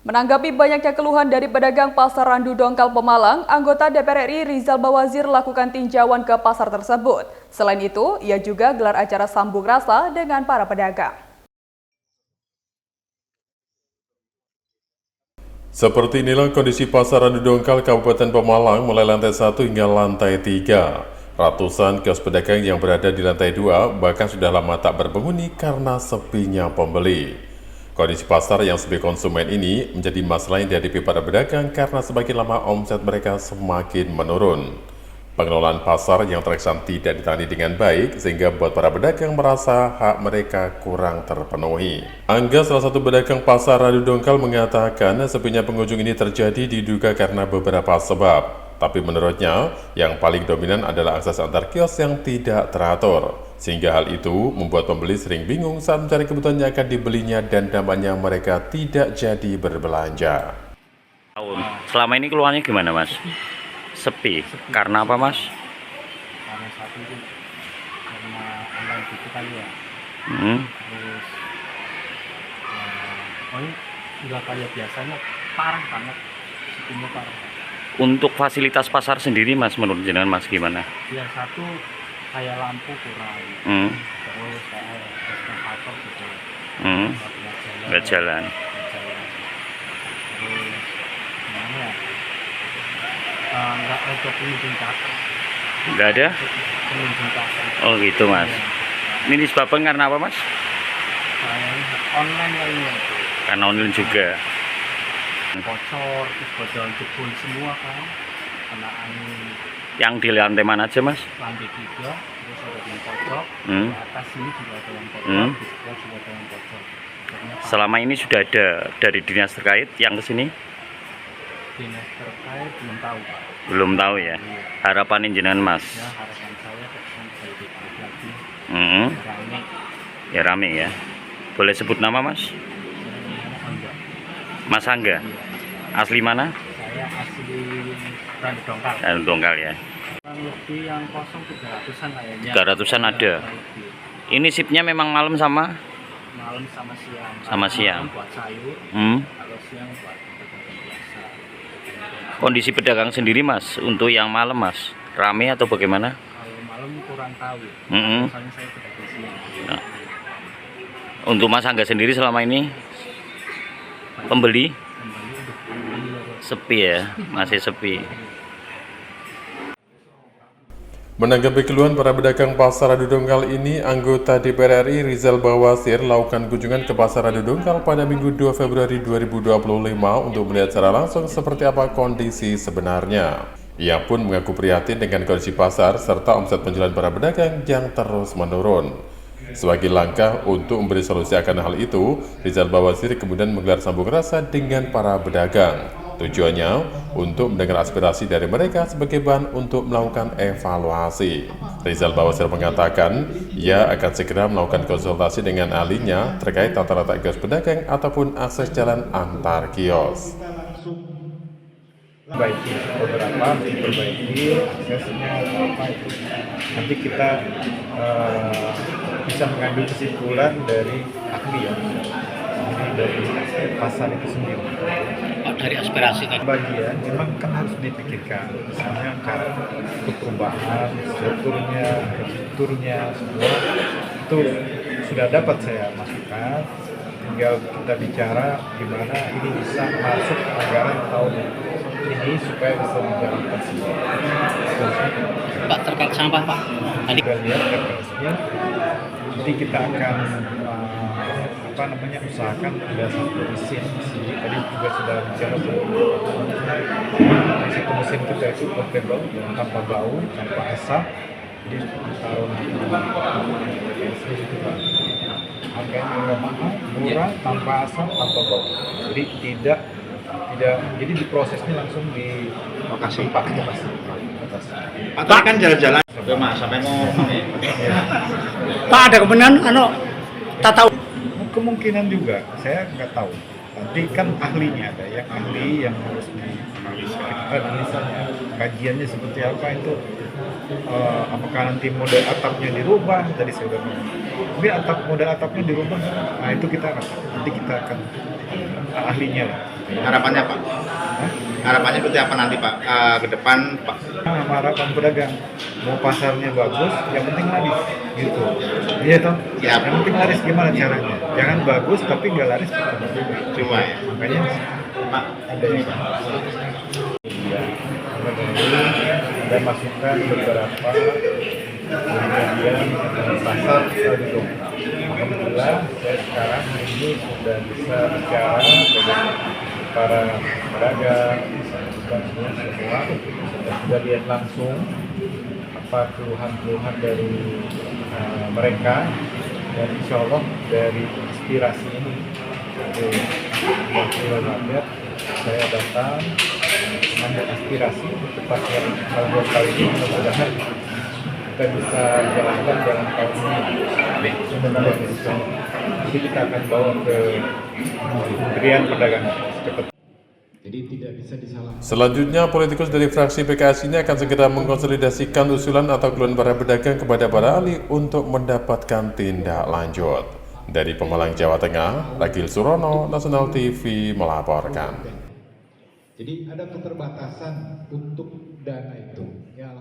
Menanggapi banyaknya keluhan dari pedagang pasar Randu Dongkal Pemalang, anggota DPR RI Rizal Bawazir lakukan tinjauan ke pasar tersebut. Selain itu, ia juga gelar acara sambung rasa dengan para pedagang. Seperti inilah kondisi pasar Randu Dongkal Kabupaten Pemalang mulai lantai 1 hingga lantai 3. Ratusan kios pedagang yang berada di lantai 2 bahkan sudah lama tak berpenghuni karena sepinya pembeli. Kondisi pasar yang sepi konsumen ini menjadi masalah yang dihadapi para pedagang karena semakin lama omset mereka semakin menurun. Pengelolaan pasar yang terkesan tidak ditangani dengan baik sehingga buat para pedagang merasa hak mereka kurang terpenuhi. Angga, salah satu pedagang pasar Randu Dongkal, mengatakan sepinya pengunjung ini terjadi diduga karena beberapa sebab. Tapi menurutnya, yang paling dominan adalah akses antar kios yang tidak teratur. Sehingga hal itu membuat pembeli sering bingung saat mencari kebutuhan yang akan dibelinya dan dampaknya mereka tidak jadi berbelanja. Selama ini keluhannya gimana, Mas? Sepi. Karena apa, Mas? Karena satu itu karena online gitu kali ya. Terus pokoknya nggak kayak biasanya, parah banget, sepinya parah. Untuk fasilitas pasar sendiri, Mas, menurut jenengan Mas gimana? Yang satu kayak lampu kurang, terus kayak eskavator gitu, Nggak jalan. terus gimana ya? Nggak ada pengunjung cakep. Nggak ada? Pengunjung cakep. Oh gitu, Mas. Ini disebabkan karena apa, Mas? Kayaknya online kayaknya itu. Karena online juga. Bocor, terus bocor jebol semua kan, kena angin. Yang di lantai mana aja, Mas? Lantai 3, terus ada yang pojok, di atas sini juga ada yang pojok, di sebelah juga ada yang pojok. Selama ini sudah ada dari dinas terkait yang ke sini? Dinas terkait belum tahu, Pak. Belum tahu ya. Harapan jenengan, Mas? Ya, harapan saya kan bisa lebih baik lagi, rame. Ya rame ya. Boleh sebut nama, Mas? Enggak. Mas Angga. Asli mana? Saya asli Randu Dongkal. Randu Dongkal ya. Kurang lebih yang kosong 300-an kayaknya. 300-an ada. Ini shiftnya memang malam sama? Malam sama siang. Sama siang. Malam buat sayur, kalau siang buat pedagang biasa. Kondisi pedagang sendiri, Mas, untuk yang malam, Mas, rame atau bagaimana? Kalau malam kurang tahu. Soalnya saya pedagang siang. Nah, untuk Mas Angga sendiri selama ini pembeli sepi ya, masih sepi. Menanggapi keluhan para pedagang pasar Randu Dongkal ini, anggota DPR RI Rizal Bawazir melakukan kunjungan ke pasar Randu Dongkal pada Minggu 2 Februari 2025 untuk melihat secara langsung seperti apa kondisi sebenarnya. Ia pun mengaku prihatin dengan kondisi pasar serta omset penjualan para pedagang yang terus menurun. Sebagai langkah untuk memberi solusi akan hal itu, Rizal Bawazir kemudian menggelar sambung rasa dengan para pedagang. Tujuannya untuk mendengar aspirasi dari mereka sebagai bahan untuk melakukan evaluasi. Rizal Bawazir mengatakan ia akan segera melakukan konsultasi dengan ahlinya terkait tata letak kios pedagang ataupun akses jalan antar kios. Perbaiki beberapa, diperbaiki aksesnya apa itu. Nanti kita bisa mengambil kesimpulan dari ahli ya, dari pasar itu sendiri. Dari aspirasi kan. Bagian memang kan harus dipikirkan, misalnya kan perubahan strukturnya semua itu sudah dapat saya masukkan. Tinggal kita bicara gimana ini bisa masuk anggaran tahun ini supaya bisa dijalankan semua. Pak, terkait sampah, Pak. Tadi kita lihat referensinya, nanti kita akan usahakan ada satu mesin di sini. Tadi juga sudah bicara satu mesin kita itu portable tanpa bau, tanpa asap, jadi taruh di sini juga. Harganya nggak mahal, murah, tanpa asap, tanpa bau. Jadi tidak jadi diprosesnya langsung di lokasi Pak. Pak kan jalan-jalan sampai mau Pak, ada kebenaran tak tahu. Kemungkinan juga, saya nggak tahu. Nanti kan ahlinya ada, yang ahli yang harus dianalisa, kajiannya seperti apa itu apakah nanti model atapnya dirubah, tadi saya udah bilang. Mungkin model atapnya dirubah, nah itu nanti kita akan ahlinya lah. Harapannya Pak? Harapannya seperti apa nanti Pak? Ke depan Pak? Nah, harapan pedagang mau pasarnya bagus, yang penting laris gitu. Iya toh? Siap. Yang penting laris gimana caranya? Jangan bagus tapi nggak laris. Cuma ya. Makanya Pak, ada ini. Iya. Ada masukan beberapa bagian pasar gitu. Alhamdulillah saya sekarang ini sudah bisa bicara dengan para pedagang, dan semua sudah lihat langsung apa keluhan-keluhan dari mereka, dan insya Allah dari inspirasi ini dari wakil rakyat saya datang mengambil aspirasi untuk pasar Ragunan kali ini. Mudah-mudahan kita bisa jalankan dalam tahun ini. Jadi kita akan bawa ke Kementerian Perdagangan cepat. Jadi tidak bisa disalahkan. Selanjutnya, politikus dari fraksi PKS ini akan segera mengkonsolidasikan usulan atau keluhan para pedagang kepada para ahli untuk mendapatkan tindak lanjut. Dari Pemalang, Jawa Tengah, Ragil Surono, Nasional TV melaporkan. Jadi ada keterbatasan untuk dana itu. Ya,